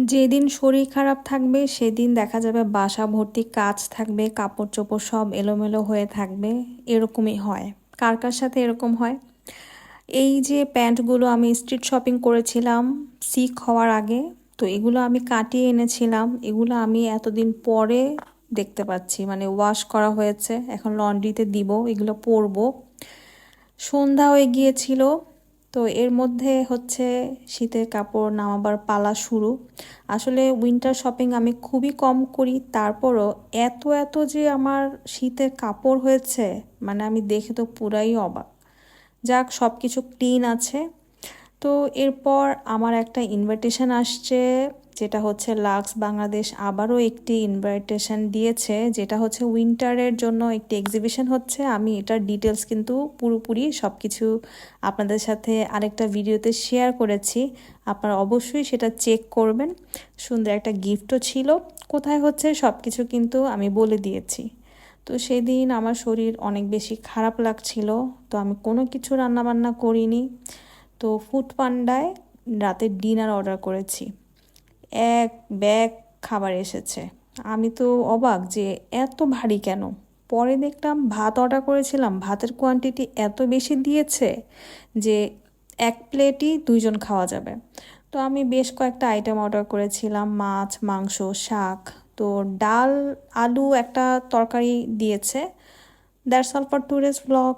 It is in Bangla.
যেদিন শরীর খারাপ থাকবে সেদিন দেখা যাবে বাসা ভর্তি কাজ থাকবে, কাপড় চোপড় সব এলোমেলো হয়ে থাকবে। এরকমই হয়। কার কার সাথে এরকম হয়? এই যে প্যান্টগুলো আমি স্ট্রিট শপিং করেছিলাম সিক হওয়ার আগে, তো এগুলো আমি কাটিয়ে এনেছিলাম। এগুলো আমি এতদিন পরে দেখতে পাচ্ছি, মানে ওয়াশ করা হয়েছে, এখন লন্ড্রিতে দিব, এগুলো পরবো। সন্ধ্যা হয়ে গিয়েছিল, তো এর মধ্যে হচ্ছে শীতের কাপড় নামাবার পালা শুরু। আসলে উইন্টার শপিং আমি খুবই কম করি, তারপরও এত এত যে আমার শীতের কাপড় হয়েছে, মানে আমি দেখে তো পুরাই অবাক। যাক, সব কিছু ক্লিন আছে। তো এরপর আমার একটা ইনভাইটেশন আসছে, যেটা হচ্ছে লাক্স বাংলাদেশ আবারও একটি ইনভাইটেশন দিয়েছে, যেটা হচ্ছে উইন্টারের জন্য একটি এক্সিবিশন হচ্ছে। আমি এটার ডিটেলস কিন্তু পুরোপুরি সব কিছু আপনাদের সাথে আরেকটা ভিডিওতে শেয়ার করেছি, আপনারা অবশ্যই সেটা চেক করবেন। সুন্দর একটা গিফটও ছিল। কোথায় হচ্ছে সব কিছু কিন্তু আমি বলে দিয়েছি। তো সেদিন আমার শরীর অনেক বেশি খারাপ লাগছিল, তো আমি কোনো কিছু রান্নাবান্না করিনি। তো ফুড পান্ডায় রাতের ডিনার অর্ডার করেছি। এক ব্যাগ খাবার এসেছে। আমি তো অবাক যে এত ভারী কেন। পরে দেখলাম ভাত অর্ডার করেছিলাম, ভাতের কোয়ান্টিটি এত বেশি দিয়েছে যে এক প্লেটই দুইজন খাওয়া যাবে। তো আমি বেশ কয়েকটা আইটেম অর্ডার করেছিলাম, মাছ, মাংস, শাক। তো ডাল, আলু, একটা তরকারি দিয়েছে। That's all for today's blog.